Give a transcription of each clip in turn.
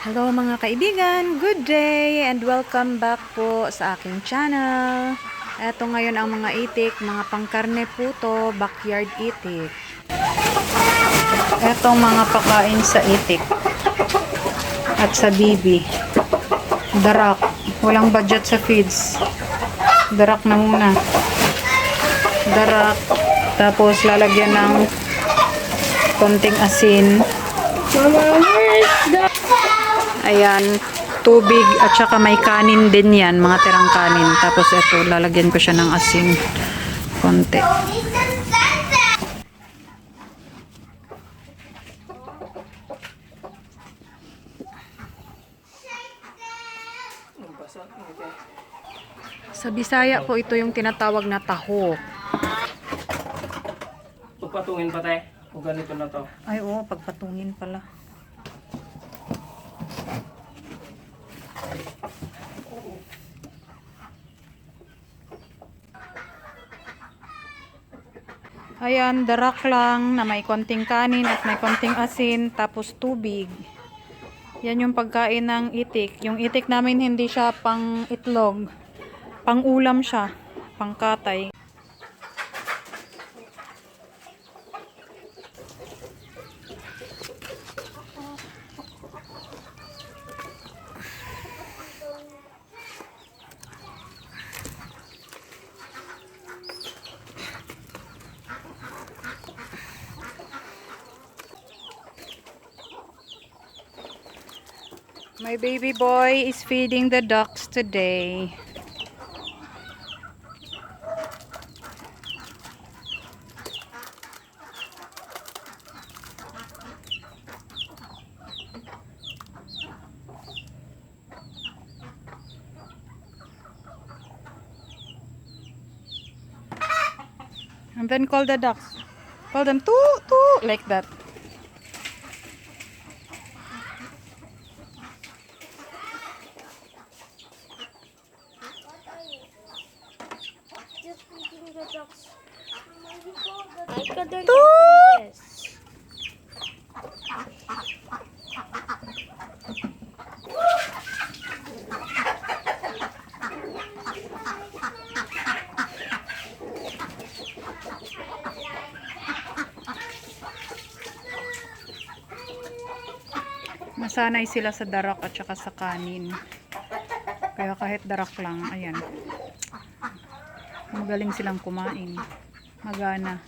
Hello mga kaibigan, good day and welcome back po sa aking channel. Eto ngayon ang mga itik, mga pangkarne po to, backyard itik. Etong mga pakain sa itik at sa bibi. Darak, walang budget sa feeds. Darak na muna. Darak, tapos lalagyan ng konting asin. Ayan, tubig at saka may kanin din yan, mga tirang kanin. Tapos ito, lalagyan ko siya ng asin. Konti. Sa Bisaya po ito yung tinatawag na tahok. Pagpatungin pa tayo. O ganito na to. Ay oo, pagpatungin pala. Ayan, darak lang na may konting kanin at may konting asin, tapos tubig. Yan yung pagkain ng itik. Yung itik namin hindi siya pang itlog. Pang ulam siya. Pang katay. My baby boy is feeding the ducks today. And then call the ducks. Call them toot toot like that. Just feeding the ducks. I couldn't Toot! open this. Masanay sila sa darak at saka sa kanin. Kaya kahit darak lang, ayan. Magaling silang kumain. Magana.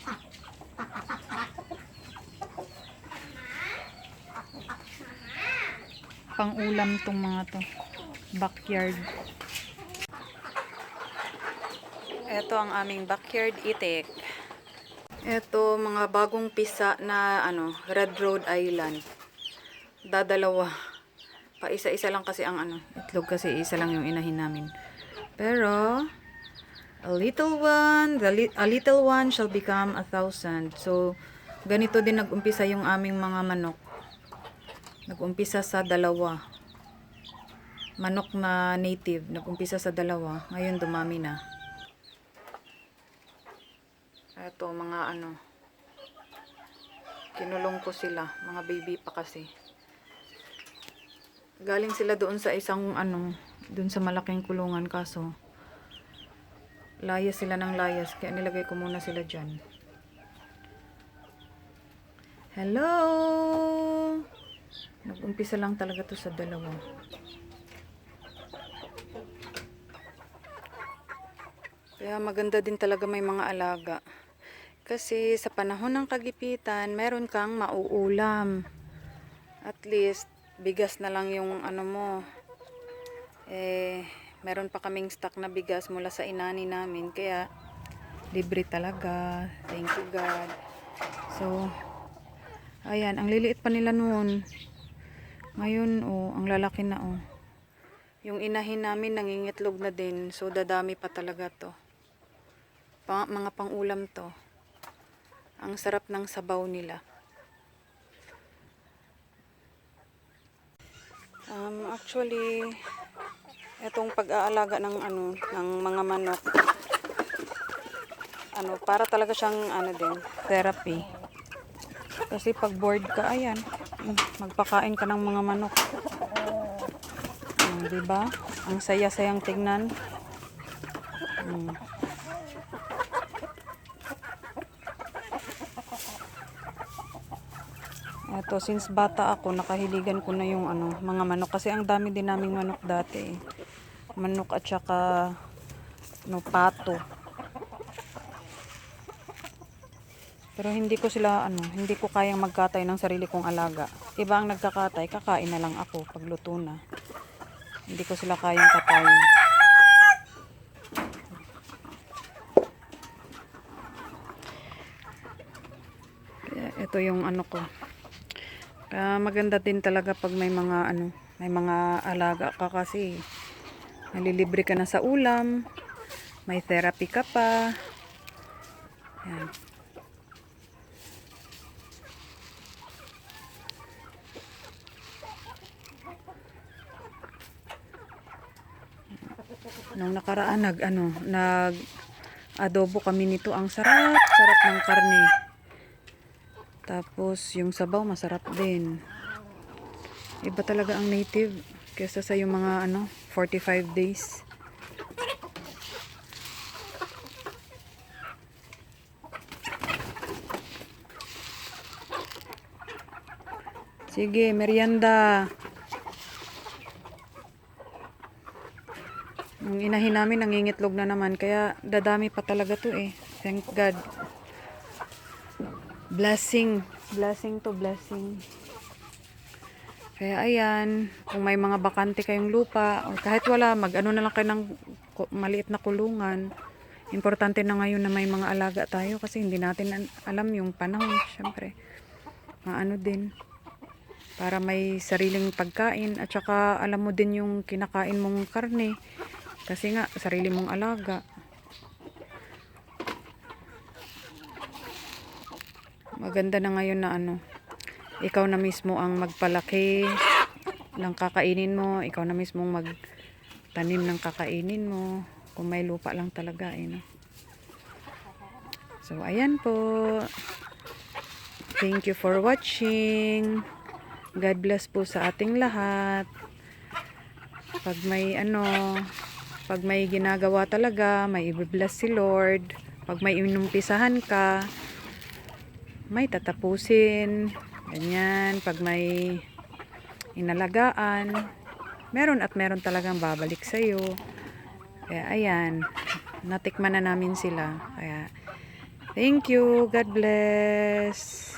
Pang-ulam tong mga to. Backyard. Ito ang aming backyard itik. Ito mga bagong pisa na Red Rhode Island. Dadalawa. Pa isa-isa lang kasi ang itlog kasi isa lang yung inahin namin. Pero a little one shall become 1,000. So ganito din nag-umpisa yung aming mga manok. Nag-umpisa sa dalawa. Manok na native, nag-umpisa sa dalawa. Ngayon dumami na. Ito mga kinulong ko sila, mga baby pa kasi. Galing sila doon sa isang doon sa malaking kulungan kaso layas sila ng layas kaya nilagay ko muna sila dyan. Hello! Nag-umpisa lang talaga to sa dalawa. Kaya maganda din talaga may mga alaga. Kasi sa panahon ng kagipitan, meron kang mauulam. At least bigas na lang yung mo. Meron pa kaming stock na bigas mula sa inani namin. Kaya libre talaga. Thank you God. So, ayan. Ang liliit pa nila noon. Ngayon, ang lalaki na Yung inahin namin nangingitlog na din. So, dadami pa talaga to. Mga pang-ulam to. Ang sarap ng sabaw nila. Actually, itong pag-aalaga ng ng mga manok, para talaga siyang din, therapy. Kasi pag bored ka, ayan, magpakain ka ng mga manok. di ba? Ang saya-sayang tingnan. Eto, since bata ako, nakahiligan ko na yung ano, mga manok. Kasi ang dami din naming manok dati. Manok at saka no, pato. Pero hindi ko sila, hindi ko kayang magkatay ng sarili kong alaga. Iba ang nagkakatay, kakain na lang ako pag luto na. Hindi ko sila kayang katayin. Kaya ito yung ano ko. Kaya maganda din talaga pag may mga may mga alaga ka kasi nalilibre ka na sa ulam, may therapy ka pa. Yan. Nung nakaraan nag adobo kami nito, ang sarap ng karne. Tapos yung sabaw masarap din. Iba talaga ang native kaysa sa yung mga 45 days. Sige, merienda. Yung inahin namin nangingitlog na naman, kaya dadami pa talaga to eh. Thank God. Blessing to blessing. Kaya ayan, kung may mga bakante kayong lupa o kahit wala, mag-ano na lang kayo ng maliit na kulungan. Importante na ngayon na may mga alaga tayo kasi hindi natin alam yung panahon, syempre. Maano din para may sariling pagkain at saka alam mo din yung kinakain mong karne kasi nga sarili mong alaga. Maganda na ngayon na ikaw na mismo ang magpalaki ng kakainin mo, ikaw na mismo magtanim ng kakainin mo, kung may lupa lang talaga no? So ayan po, thank you for watching. God bless po sa ating lahat. Pag may ginagawa talaga, may i-bless si Lord. Pag may inumpisahan ka, may tatapusin. Ganyan. Pag may inalagaan, meron talagang babalik sa'yo. Kaya ayan, natikman na namin sila. Kaya thank you. God bless.